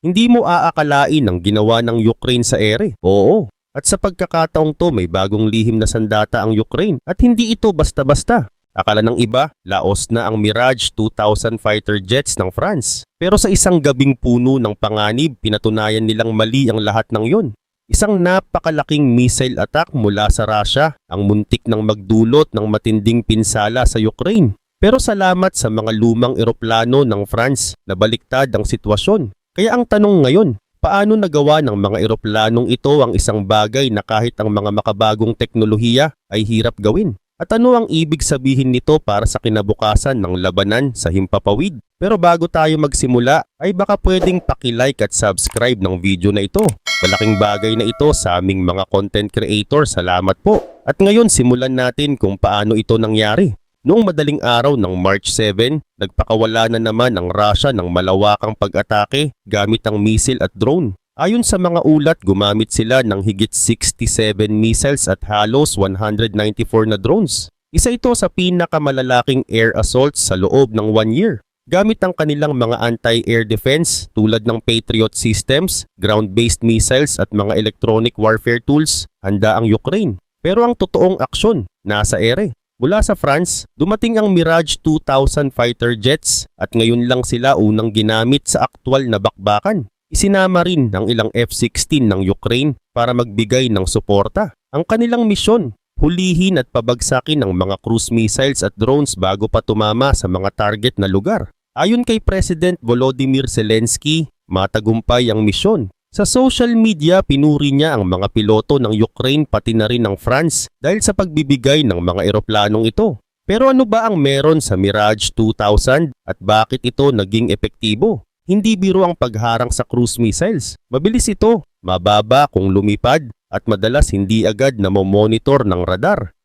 Hindi mo aakalain ang ginawa ng Ukraine sa ere. Oo. At sa pagkakataong to may bagong lihim na sandata ang Ukraine at hindi ito basta-basta. Akala ng iba, laos na ang Mirage 2000 fighter jets ng France. Pero sa isang gabing puno ng panganib, pinatunayan nilang mali ang lahat ng yon. Isang napakalaking missile attack mula sa Russia ang muntik ng magdulot ng matinding pinsala sa Ukraine. Pero salamat sa mga lumang eroplano ng France na baliktad ang sitwasyon. Kaya ang tanong ngayon, paano nagawa ng mga eroplanong ito ang isang bagay na kahit ang mga makabagong teknolohiya ay hirap gawin? At ano ang ibig sabihin nito para sa kinabukasan ng labanan sa himpapawid? Pero bago tayo magsimula, ay baka pwedeng paki-like at subscribe ng video na ito. Malaking bagay na ito sa aming mga content creator. Salamat po. At ngayon simulan natin kung paano ito nangyari. Noong madaling araw ng March 7, nagpakawala na naman ang Russia ng malawakang pag-atake gamit ang missile at drone. Ayon sa mga ulat, gumamit sila ng higit 67 missiles at halos 194 na drones. Isa ito sa pinakamalalaking air assaults sa loob ng 1 year. Gamit ang kanilang mga anti-air defense tulad ng Patriot systems, ground-based missiles at mga electronic warfare tools, handa ang Ukraine. Pero ang totoong aksyon, nasa ere. Mula sa France, dumating ang Mirage 2000 fighter jets at ngayon lang sila unang ginamit sa aktwal na bakbakan. Isinama rin ang ilang F-16 ng Ukraine para magbigay ng suporta. Ang kanilang misyon, hulihin at pabagsakin ang mga cruise missiles at drones bago pa tumama sa mga target na lugar. Ayon kay President Volodymyr Zelensky, matagumpay ang misyon. Sa social media, pinuri niya ang mga piloto ng Ukraine pati na rin ng France dahil sa pagbibigay ng mga eroplanong ito. Pero ano ba ang meron sa Mirage 2000 at bakit ito naging epektibo? Hindi biro ang pagharang sa cruise missiles. Mabilis ito, mababa kung lumipad at madalas hindi agad na monitor ng radar.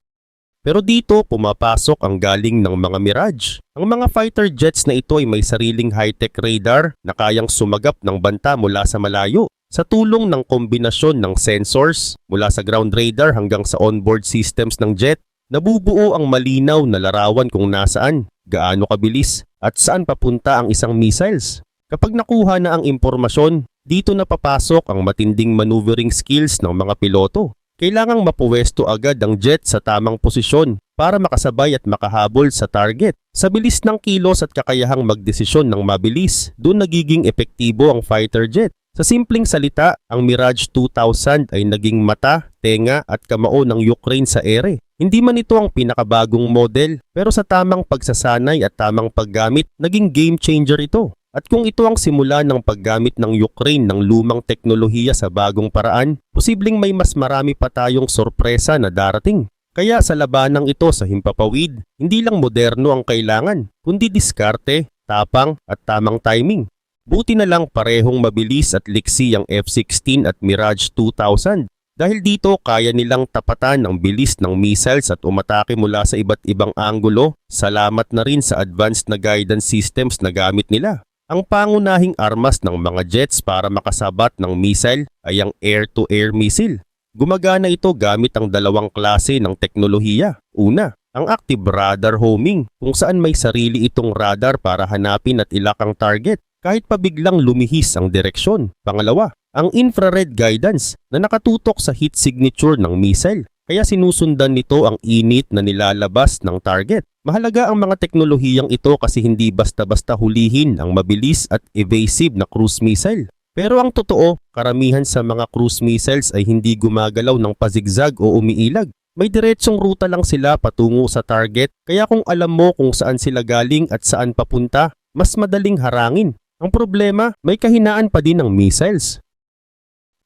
Pero dito pumapasok ang galing ng mga Mirage. Ang mga fighter jets na ito ay may sariling high-tech radar na kayang sumagap ng banta mula sa malayo. Sa tulong ng kombinasyon ng sensors mula sa ground radar hanggang sa onboard systems ng jet, nabubuo ang malinaw na larawan kung nasaan, gaano kabilis at saan papunta ang isang missiles. Kapag nakuha na ang impormasyon, dito na papasok ang matinding maneuvering skills ng mga piloto. Kailangang mapuwesto agad ang jet sa tamang posisyon para makasabay at makahabol sa target. Sa bilis ng kilos at kakayahang magdesisyon ng mabilis, doon nagiging epektibo ang fighter jet. Sa simpleng salita, ang Mirage 2000 ay naging mata, tenga at kamao ng Ukraine sa ere. Hindi man ito ang pinakabagong model, pero sa tamang pagsasanay at tamang paggamit, naging game changer ito. At kung ito ang simula ng paggamit ng Ukraine ng lumang teknolohiya sa bagong paraan, posibleng may mas marami pa tayong sorpresa na darating. Kaya sa labanang ito sa himpapawid, hindi lang moderno ang kailangan, kundi diskarte, tapang at tamang timing. Buti na lang parehong mabilis at liksi ang F-16 at Mirage 2000 dahil dito kaya nilang tapatan ang bilis ng missiles at umatake mula sa iba't ibang anggulo, salamat na rin sa advanced na guidance systems na gamit nila. Ang pangunahing armas ng mga jets para makasabat ng missile ay ang air-to-air missile. Gumagana ito gamit ang dalawang klase ng teknolohiya. Una, ang active radar homing kung saan may sarili itong radar para hanapin at ilak ang target kahit pa biglang lumihis ang direksyon. Pangalawa, ang infrared guidance na nakatutok sa heat signature ng missile. Kaya sinusundan nito ang init na nilalabas ng target. Mahalaga ang mga teknolohiyang ito kasi hindi basta-basta hulihin ang mabilis at evasive na cruise missile. Pero ang totoo, karamihan sa mga cruise missiles ay hindi gumagalaw ng pazigzag o umiilag. May diretsong ruta lang sila patungo sa target, kaya kung alam mo kung saan sila galing at saan papunta, mas madaling harangin. Ang problema, may kahinaan pa din ng missiles.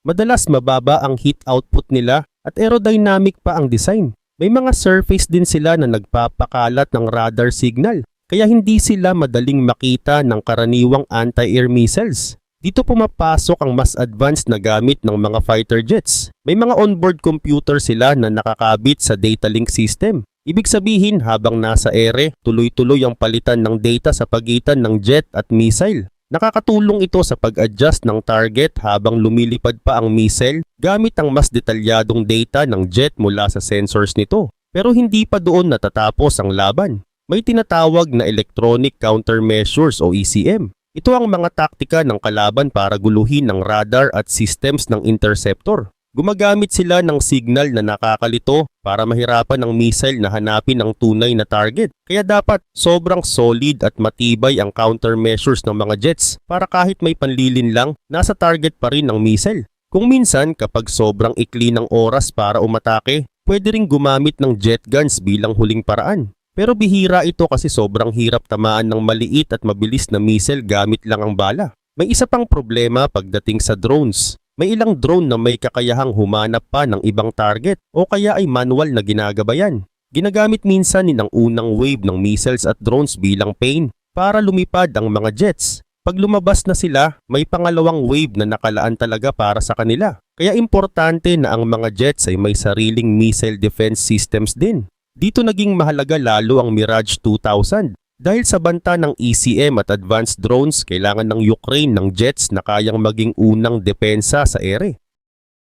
Madalas mababa ang heat output nila at aerodynamic pa ang design. May mga surface din sila na nagpapakalat ng radar signal, kaya hindi sila madaling makita ng karaniwang anti-air missiles. Dito pumapasok ang mas advanced na gamit ng mga fighter jets. May mga onboard computer sila na nakakabit sa data link system. Ibig sabihin habang nasa ere, tuloy-tuloy ang palitan ng data sa pagitan ng jet at missile. Nakakatulong ito sa pag-adjust ng target habang lumilipad pa ang missile gamit ang mas detalyadong data ng jet mula sa sensors nito. Pero hindi pa doon natatapos ang laban. May tinatawag na Electronic Countermeasures o ECM. Ito ang mga taktika ng kalaban para guluhin ng radar at systems ng interceptor. Gumagamit sila ng signal na nakakalito para mahirapan ng missile na hanapin ang tunay na target. Kaya dapat sobrang solid at matibay ang countermeasures ng mga jets para kahit may panlilin lang, nasa target pa rin ng missile. Kung minsan kapag sobrang ikli ng oras para umatake, pwede ring gumamit ng jet guns bilang huling paraan. Pero bihira ito kasi sobrang hirap tamaan ng maliit at mabilis na missile gamit lang ang bala. May isa pang problema pagdating sa drones. May ilang drone na may kakayahang humanap pa ng ibang target o kaya ay manual na ginagabayan. Ginagamit minsan ng unang wave ng missiles at drones bilang pain para lumipad ang mga jets. Pag lumabas na sila, may pangalawang wave na nakalaan talaga para sa kanila. Kaya importante na ang mga jets ay may sariling missile defense systems din. Dito naging mahalaga lalo ang Mirage 2000. Dahil sa banta ng ECM at advanced drones, kailangan ng Ukraine ng jets na kayang maging unang depensa sa ere.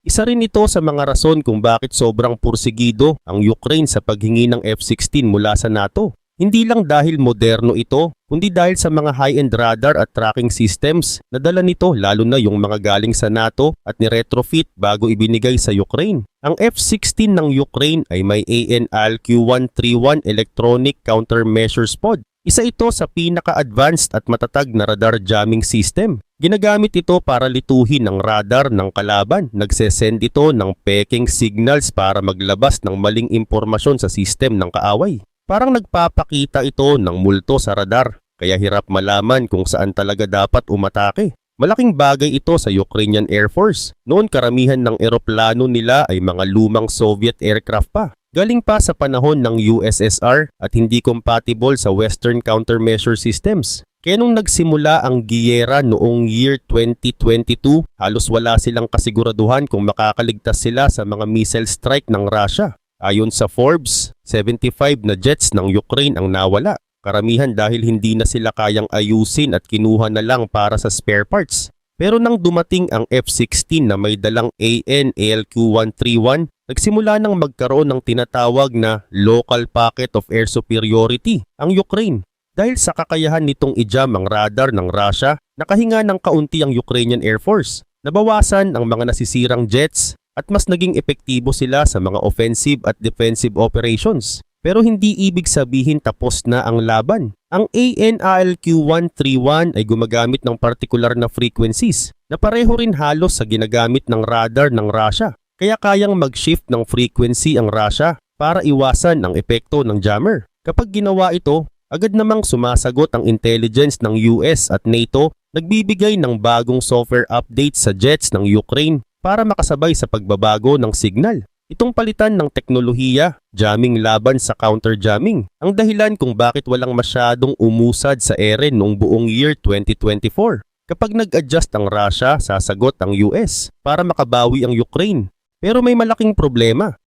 Isa rin ito sa mga rason kung bakit sobrang pursigido ang Ukraine sa paghingi ng F-16 mula sa NATO. Hindi lang dahil moderno ito, kundi dahil sa mga high-end radar at tracking systems na dala nito lalo na yung mga galing sa NATO at ni-retrofit bago ibinigay sa Ukraine. Ang F-16 ng Ukraine ay may AN/ALQ-131 Electronic Countermeasures Pod. Isa ito sa pinaka-advanced at matatag na radar jamming system. Ginagamit ito para lituhin ang radar ng kalaban. Nagsesend ito ng peking signals para maglabas ng maling impormasyon sa system ng kaaway. Parang nagpapakita ito ng multo sa radar, kaya hirap malaman kung saan talaga dapat umatake. Malaking bagay ito sa Ukrainian Air Force. Noon karamihan ng eroplano nila ay mga lumang Soviet aircraft pa. Galing pa sa panahon ng USSR at hindi compatible sa Western countermeasure systems. Kaya nung nagsimula ang giyera noong year 2022, halos wala silang kasiguraduhan kung makakaligtas sila sa mga missile strike ng Russia. Ayon sa Forbes, 75 na jets ng Ukraine ang nawala. Karamihan dahil hindi na sila kayang ayusin at kinuha na lang para sa spare parts. Pero nang dumating ang F-16 na may dalang AN/ALQ-131, nagsimula nang magkaroon ng tinatawag na Local Pocket of Air Superiority ang Ukraine. Dahil sa kakayahan nitong i-jam ang radar ng Russia, nakahinga ng kaunti ang Ukrainian Air Force. Nabawasan ang mga nasisirang jets at mas naging epektibo sila sa mga offensive at defensive operations. Pero hindi ibig sabihin tapos na ang laban. Ang AN/ALQ-131 ay gumagamit ng partikular na frequencies na pareho rin halos sa ginagamit ng radar ng Russia. Kaya kayang mag-shift ng frequency ang Russia para iwasan ang epekto ng jammer. Kapag ginawa ito, agad namang sumasagot ang intelligence ng US at NATO, nagbibigay ng bagong software updates sa jets ng Ukraine para makasabay sa pagbabago ng signal. Itong palitan ng teknolohiya, jamming laban sa counter-jamming, ang dahilan kung bakit walang masyadong umusad sa ere noong buong year 2024. Kapag nag-adjust ang Russia, sasagot ang US para makabawi ang Ukraine. Pero may malaking problema.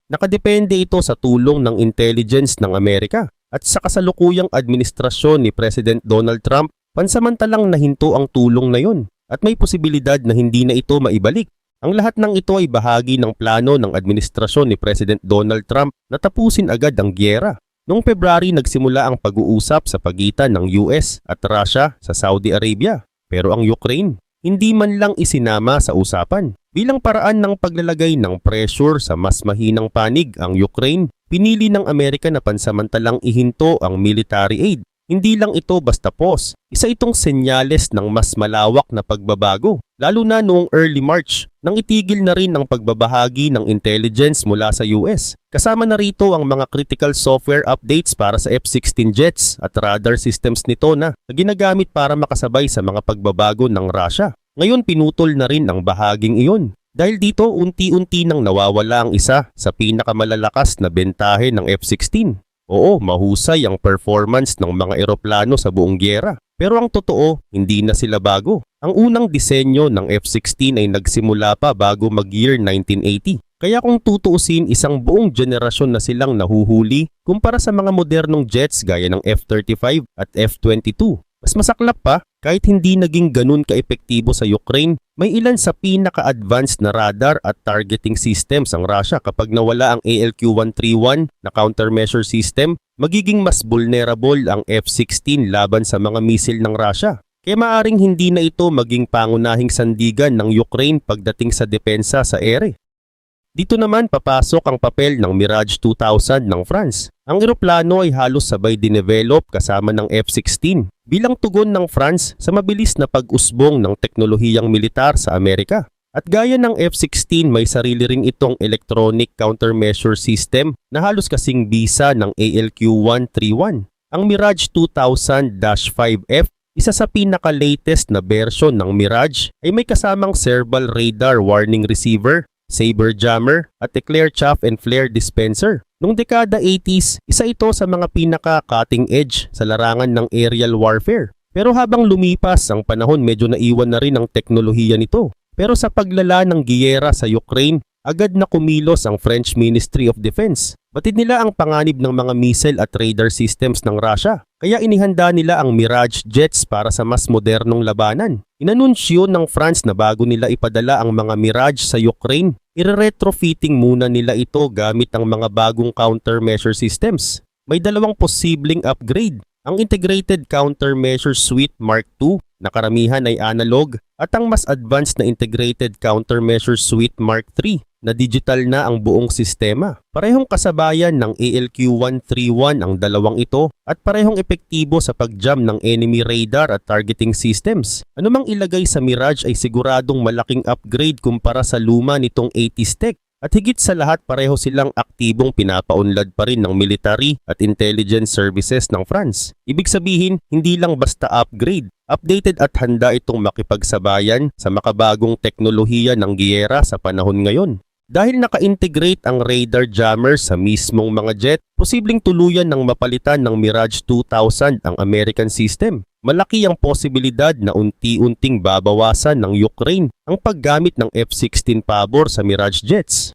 Nakadepende ito sa tulong ng intelligence ng Amerika at sa kasalukuyang administrasyon ni President Donald Trump, pansamantalang nahinto ang tulong na yon at may posibilidad na hindi na ito maibalik. Ang lahat ng ito ay bahagi ng plano ng administrasyon ni President Donald Trump na tapusin agad ang giyera. Noong February nagsimula ang pag-uusap sa pagitan ng US at Russia sa Saudi Arabia. Pero ang Ukraine, hindi man lang isinama sa usapan. Bilang paraan ng paglalagay ng pressure sa mas mahinang panig ang Ukraine, pinili ng Amerika na pansamantalang ihinto ang military aid. Hindi lang ito basta pause. Isa itong senyales ng mas malawak na pagbabago. Lalo na noong early March, nang itigil na rin ang pagbabahagi ng intelligence mula sa US. Kasama na rito ang mga critical software updates para sa F-16 jets at radar systems nito na ginagamit para makasabay sa mga pagbabago ng Russia. Ngayon pinutol na rin ang bahaging iyon. Dahil dito unti-unti nang nawawala ang isa sa pinakamalalakas na bentahe ng F-16. Oo, mahusay ang performance ng mga eroplano sa buong giyera. Pero ang totoo, hindi na sila bago. Ang unang disenyo ng F-16 ay nagsimula pa bago mag-year 1980. Kaya kung tutuusin, isang buong generasyon na silang nahuhuli kumpara sa mga modernong jets gaya ng F-35 at F-22. Mas masaklap pa, kahit hindi naging ganun kaepektibo sa Ukraine, may ilan sa pinaka-advanced na radar at targeting systems ang Russia. Kapag nawala ang ALQ-131 na countermeasure system, magiging mas vulnerable ang F-16 laban sa mga missile ng Russia. kaya maaring hindi na ito maging pangunahing sandigan ng Ukraine pagdating sa depensa sa ere. Dito naman papasok ang papel ng Mirage 2000 ng France. Ang eroplano ay halos sabay dinevelop kasama ng F-16 bilang tugon ng France sa mabilis na pag-usbong ng teknolohiyang militar sa Amerika. At gaya ng F-16 may sarili ring itong electronic countermeasure system na halos kasing bisa ng ALQ-131. Ang Mirage 2000-5F, isa sa pinaka-latest na version ng Mirage, ay may kasamang Serval Radar Warning Receiver, Saber Jammer at Eclair Chaff and Flare Dispenser. Noong dekada 80s, isa ito sa mga pinaka-cutting edge sa larangan ng aerial warfare. Pero habang lumipas ang panahon, medyo naiwan na rin ang teknolohiya nito. Pero sa paglala ng giyera sa Ukraine, agad na kumilos ang French Ministry of Defense. Batid nila ang panganib ng mga missile at radar systems ng Russia. Kaya inihanda nila ang Mirage jets para sa mas modernong labanan. Inanunsyo ng France na bago nila ipadala ang mga Mirage sa Ukraine, ire-retrofitting muna nila ito gamit ang mga bagong countermeasure systems. May dalawang posibleng upgrade. Ang Integrated Countermeasure Suite Mark II na karamihan ay analog at ang mas advanced na Integrated Countermeasure Suite Mark III na digital na ang buong sistema. Parehong kasabayan ng ALQ-131 ang dalawang ito at parehong epektibo sa pag-jam ng enemy radar at targeting systems. Anumang ilagay sa Mirage ay siguradong malaking upgrade kumpara sa luma nitong 80s tech. At higit sa lahat, pareho silang aktibong pinapaunlad pa rin ng military at intelligence services ng France. Ibig sabihin, hindi lang basta upgrade, updated at handa itong makipagsabayan sa makabagong teknolohiya ng giyera sa panahon ngayon. Dahil naka-integrate ang radar jammer sa mismong mga jet, posibleng tuluyan ng mapalitan ng Mirage 2000 ang American system. Malaki ang posibilidad na unti-unting babawasan ng Ukraine ang paggamit ng F-16 pabor sa Mirage jets.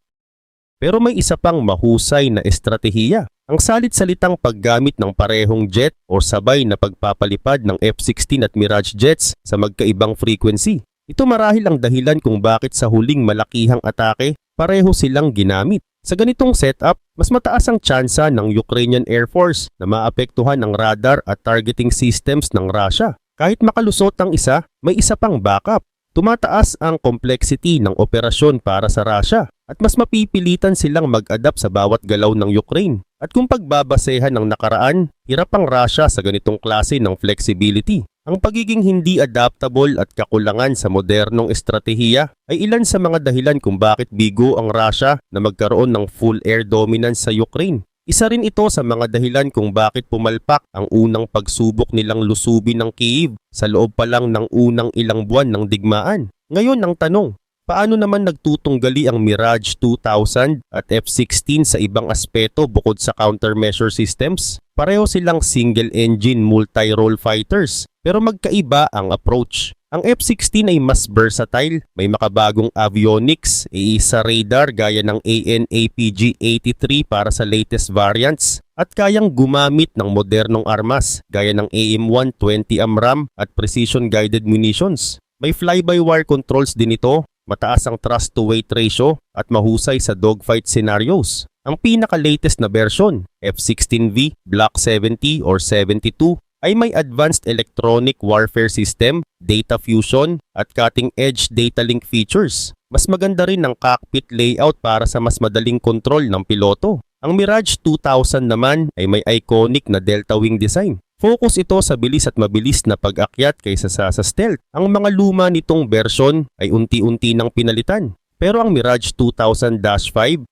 Pero may isa pang mahusay na estratehiya. Ang salit-salitang paggamit ng parehong jet o sabay na pagpapalipad ng F-16 at Mirage jets sa magkaibang frequency. Ito marahil ang dahilan kung bakit sa huling malakihang atake, pareho silang ginamit. Sa ganitong setup, mas mataas ang tsansa ng Ukrainian Air Force na maapektuhan ang radar at targeting systems ng Russia. Kahit makalusot ang isa, may isa pang backup. Tumataas ang complexity ng operasyon para sa Russia at mas mapipilitan silang mag-adapt sa bawat galaw ng Ukraine. At kung pagbabasehan ng nakaraan, hirap ang Russia sa ganitong klase ng flexibility. Ang pagiging hindi adaptable at kakulangan sa modernong estratehiya ay ilan sa mga dahilan kung bakit bigo ang Russia na magkaroon ng full air dominance sa Ukraine. Isa rin ito sa mga dahilan kung bakit pumalpak ang unang pagsubok nilang lusubin ng Kyiv sa loob pa lang ng unang ilang buwan ng digmaan. Ngayon ang tanong, paano naman nagtutunggali ang Mirage 2000 at F-16 sa ibang aspeto bukod sa countermeasure systems? Pareho silang single-engine multi-role fighters pero magkaiba ang approach. Ang F-16 ay mas versatile, may makabagong avionics, isa radar gaya ng AN/APG-83 para sa latest variants at kayang gumamit ng modernong armas gaya ng AM-120 AMRAAM at precision-guided munitions. May fly-by-wire controls din ito, mataas ang thrust-to-weight ratio at mahusay sa dogfight scenarios. Ang pinaka-latest na version, F-16V Block 70 or 72, ay may advanced electronic warfare system, data fusion, at cutting-edge data link features. Mas maganda rin ang cockpit layout para sa mas madaling kontrol ng piloto. Ang Mirage 2000 naman ay may iconic na delta wing design. Focus ito sa bilis at mabilis na pag-akyat kaysa sa stealth. Ang mga luma nitong version ay unti-unti nang pinalitan. Pero ang Mirage 2000-5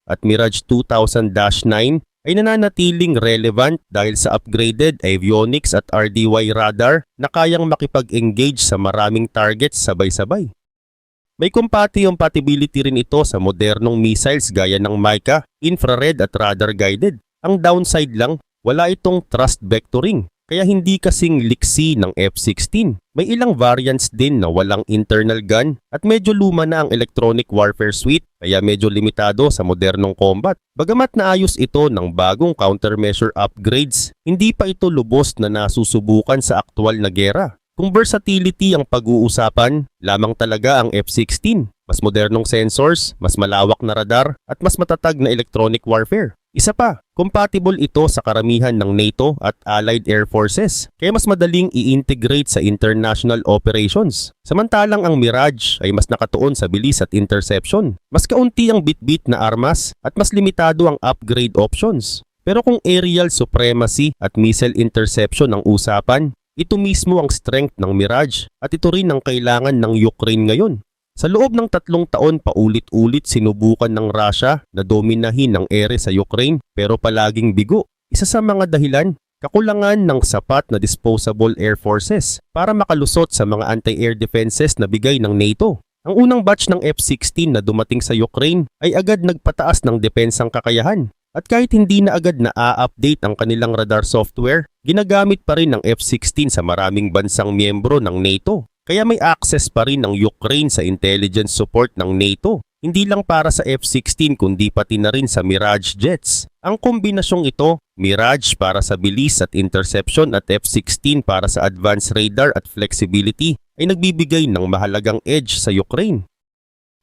at Mirage 2000-9 ay nananatiling relevant dahil sa upgraded avionics at RDY radar na kayang makipag-engage sa maraming targets sabay-sabay. May compatibility rin ito sa modernong missiles gaya ng Mica, infrared at radar guided. Ang downside lang, wala itong thrust vectoring, kaya hindi kasing liksi ng F-16. May ilang variants din na walang internal gun at medyo luma na ang electronic warfare suite kaya medyo limitado sa modernong combat. Bagamat naayos ito ng bagong countermeasure upgrades, hindi pa ito lubos na nasusubukan sa aktwal na gera. Kung versatility ang pag-uusapan, lamang talaga ang F-16. Mas modernong sensors, mas malawak na radar at mas matatag na electronic warfare. Isa pa, compatible ito sa karamihan ng NATO at Allied Air Forces, kaya mas madaling i-integrate sa international operations. Samantalang ang Mirage ay mas nakatuon sa bilis at interception. Mas kaunti ang bitbit na armas at mas limitado ang upgrade options. Pero kung aerial supremacy at missile interception ang usapan, ito mismo ang strength ng Mirage at ito rin ang kailangan ng Ukraine ngayon. Sa loob ng 3 taon paulit-ulit sinubukan ng Russia na dominahin ang ere sa Ukraine pero palaging bigo. Isa sa mga dahilan, kakulangan ng sapat na disposable air forces para makalusot sa mga anti-air defenses na bigay ng NATO. Ang unang batch ng F-16 na dumating sa Ukraine ay agad nagpataas ng depensang kakayahan. At kahit hindi na agad na a-update ang kanilang radar software, ginagamit pa rin ng F-16 sa maraming bansang miyembro ng NATO. Kaya may access pa rin ng Ukraine sa intelligence support ng NATO. Hindi lang para sa F-16 kundi pati na rin sa Mirage jets. Ang kombinasyong ito, Mirage para sa bilis at interception at F-16 para sa advanced radar at flexibility, ay nagbibigay ng mahalagang edge sa Ukraine.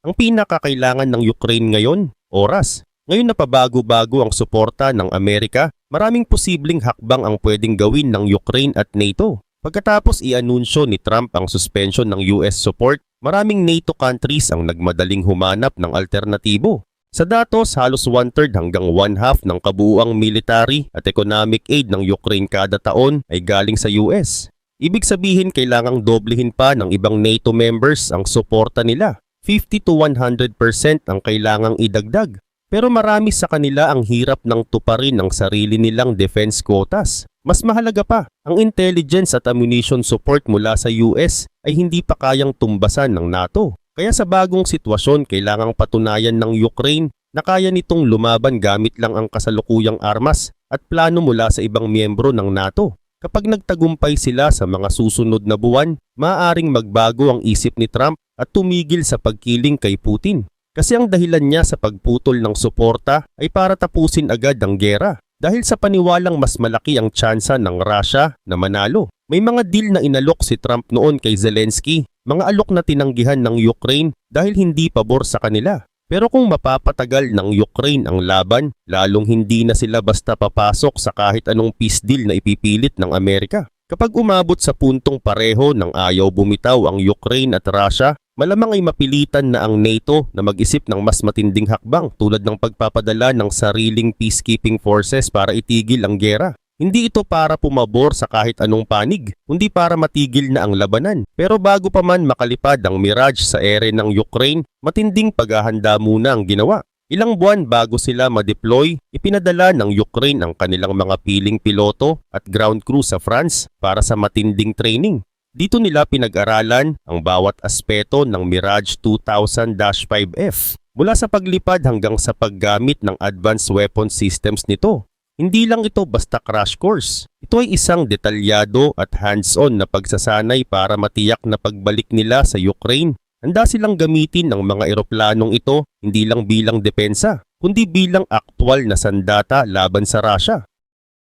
Ang pinakakailangan ng Ukraine ngayon, oras. Ngayon na pabago-bago ang suporta ng Amerika, maraming posibleng hakbang ang pwedeng gawin ng Ukraine at NATO. Pagkatapos i-anunsyo ni Trump ang suspension ng US support, maraming NATO countries ang nagmadaling humanap ng alternatibo. Sa datos, halos 1/3 hanggang 1/2 ng kabuuang military at economic aid ng Ukraine kada taon ay galing sa US. Ibig sabihin kailangang doblehin pa ng ibang NATO members ang suporta nila. 50 to 100% ang kailangang idagdag. Pero marami sa kanila ang hirap ng tuparin ang sarili nilang defense quotas. Mas mahalaga pa, ang intelligence at ammunition support mula sa US ay hindi pa kayang tumbasan ng NATO. Kaya sa bagong sitwasyon, kailangang patunayan ng Ukraine na kaya nitong lumaban gamit lang ang kasalukuyang armas at plano mula sa ibang miyembro ng NATO. Kapag nagtagumpay sila sa mga susunod na buwan, maaaring magbago ang isip ni Trump at tumigil sa pagkiling kay Putin. Kasi ang dahilan niya sa pagputol ng suporta ay para tapusin agad ang gera. Dahil sa paniwalang mas malaki ang tsansa ng Russia na manalo. May mga deal na inalok si Trump noon kay Zelensky, mga alok na tinanggihan ng Ukraine dahil hindi pabor sa kanila. Pero kung mapapatagal ng Ukraine ang laban, lalong hindi na sila basta papasok sa kahit anong peace deal na ipipilit ng Amerika. Kapag umabot sa puntong pareho ng ayaw bumitaw ang Ukraine at Russia, malamang ay mapilitan na ang NATO na mag-isip ng mas matinding hakbang tulad ng pagpapadala ng sariling peacekeeping forces para itigil ang gera. Hindi ito para pumabor sa kahit anong panig, kundi para matigil na ang labanan. Pero bago pa man makalipad ang Mirage sa ere ng Ukraine, matinding paghahanda muna ang ginawa. Ilang buwan bago sila ma-deploy, ipinadala ng Ukraine ang kanilang mga piling piloto at ground crew sa France para sa matinding training. Dito nila pinag-aralan ang bawat aspeto ng Mirage 2000-5F, mula sa paglipad hanggang sa paggamit ng advanced weapon systems nito. Hindi lang ito basta crash course. Ito ay isang detalyado at hands-on na pagsasanay para matiyak na pagbalik nila sa Ukraine. Handa silang gamitin ng mga eroplanong ito hindi lang bilang depensa, kundi bilang aktwal na sandata laban sa Russia.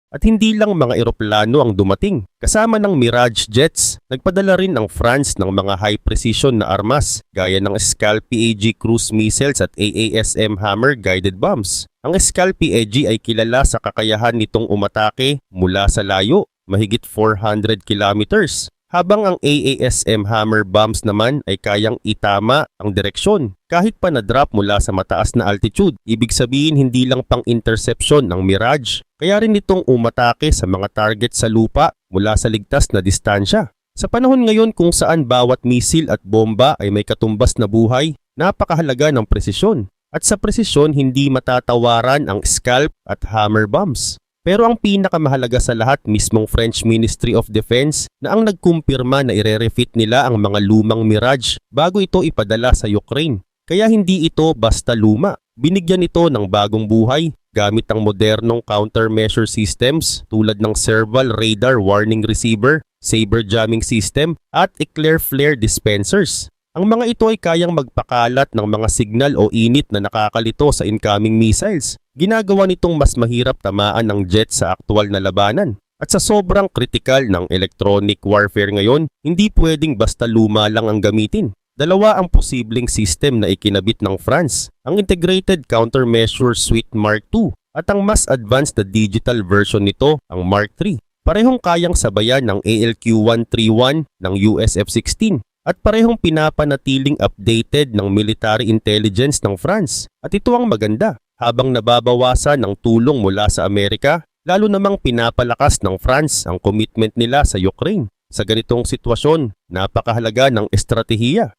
At hindi lang mga eroplano ang dumating. Kasama ng Mirage jets, nagpadala rin ang France ng mga high-precision na armas gaya ng Scalp-PAG cruise missiles at AASM Hammer guided bombs. Ang Scalp-PAG ay kilala sa kakayahan nitong umatake mula sa layo, mahigit 400 kilometers. Habang ang AASM Hammer bombs naman ay kayang itama ang direksyon kahit pa na-drop mula sa mataas na altitude. Ibig sabihin hindi lang pang interception ng Mirage, kaya rin itong umatake sa mga target sa lupa mula sa ligtas na distansya. Sa panahon ngayon kung saan bawat misil at bomba ay may katumbas na buhay, napakahalaga ng presisyon. At sa presisyon hindi matatawaran ang Scalp at Hammer bombs. Pero ang pinakamahalaga sa lahat mismong French Ministry of Defense na ang nagkumpirma na ire-refit nila ang mga lumang Mirage bago ito ipadala sa Ukraine. Kaya hindi ito basta luma. Binigyan ito ng bagong buhay gamit ang modernong countermeasure systems tulad ng Serval Radar Warning Receiver, Saber Jamming System at Eclair Flare Dispensers. Ang mga ito ay kayang magpakalat ng mga signal o init na nakakalito sa incoming missiles. Ginagawa nitong mas mahirap tamaan ng jet sa aktwal na labanan. At sa sobrang kritikal ng electronic warfare ngayon, hindi pwedeng basta luma lang ang gamitin. Dalawa ang posibleng system na ikinabit ng France, ang Integrated Countermeasure Suite Mark II At ang mas advanced na digital version nito, ang Mark III, parehong kayang sabayan ng ALQ-131 ng US F-16 at parehong pinapanatiling updated ng military intelligence ng France. At ito ang maganda, habang nababawasan ang tulong mula sa Amerika, lalo namang pinapalakas ng France ang commitment nila sa Ukraine. Sa ganitong sitwasyon, napakahalaga ng estratehiya.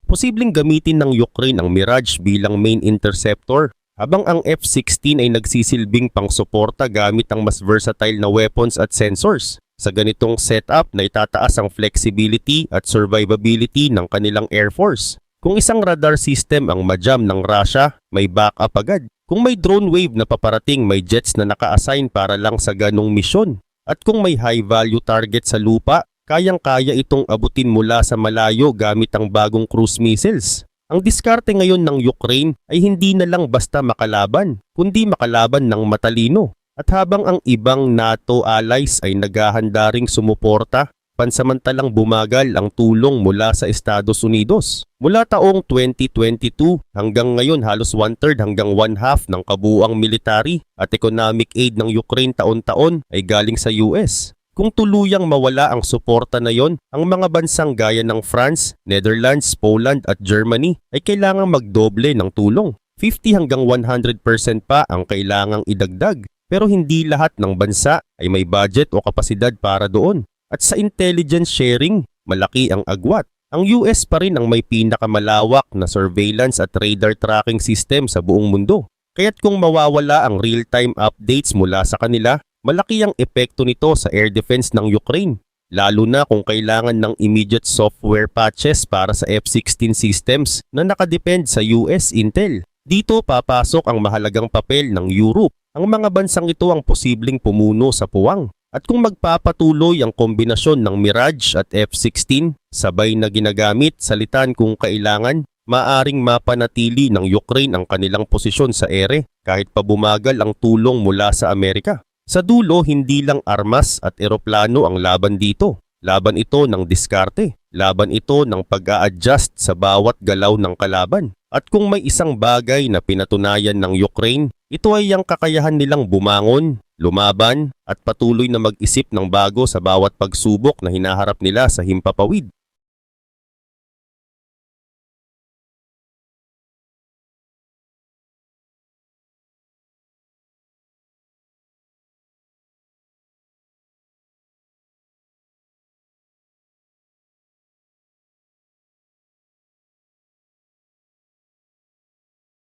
Posibleng gamitin ng Ukraine ang Mirage bilang main interceptor, habang ang F-16 ay nagsisilbing pangsuporta gamit ang mas versatile na weapons at sensors. Sa ganitong setup na itataas ang flexibility at survivability ng kanilang Air Force. Kung isang radar system ang majam ng Russia, may backup agad. Kung may drone wave na paparating, may jets na naka-assign para lang sa ganong misyon. At kung may high-value target sa lupa, kayang-kaya itong abutin mula sa malayo gamit ang bagong cruise missiles. Ang diskarte ngayon ng Ukraine ay hindi na lang basta makalaban, kundi makalaban ng matalino. At habang ang ibang NATO allies ay naghahanda ring sumuporta, pansamantalang bumagal ang tulong mula sa Estados Unidos. Mula taong 2022 hanggang ngayon halos 1/3 hanggang 1/2 ng kabuuang military at economic aid ng Ukraine taon-taon ay galing sa US. Kung tuluyang mawala ang suporta na yon, ang mga bansang gaya ng France, Netherlands, Poland at Germany ay kailangang magdoble ng tulong. 50 hanggang 100% pa ang kailangang idagdag, pero hindi lahat ng bansa ay may budget o kapasidad para doon. At sa intelligence sharing, malaki ang agwat. Ang US pa rin ang may pinakamalawak na surveillance at radar tracking system sa buong mundo. Kaya't kung mawawala ang real-time updates mula sa kanila, malaki ang epekto nito sa air defense ng Ukraine. Lalo na kung kailangan ng immediate software patches para sa F-16 systems na nakadepend sa US Intel. Dito papasok ang mahalagang papel ng Europe. Ang mga bansang ito ang posibleng pumuno sa puwang. At kung magpapatuloy ang kombinasyon ng Mirage at F-16, sabay na ginagamit salitan kung kailangan, maaring mapanatili ng Ukraine ang kanilang posisyon sa ere kahit pa bumagal ang tulong mula sa Amerika. Sa dulo, hindi lang armas at eroplano ang laban dito. Laban ito ng diskarte. Laban ito ng pag-a-adjust sa bawat galaw ng kalaban. At kung may isang bagay na pinatunayan ng Ukraine, ito ay ang kakayahan nilang bumangon, lumaban at patuloy na mag-isip ng bago sa bawat pagsubok na hinaharap nila sa himpapawid.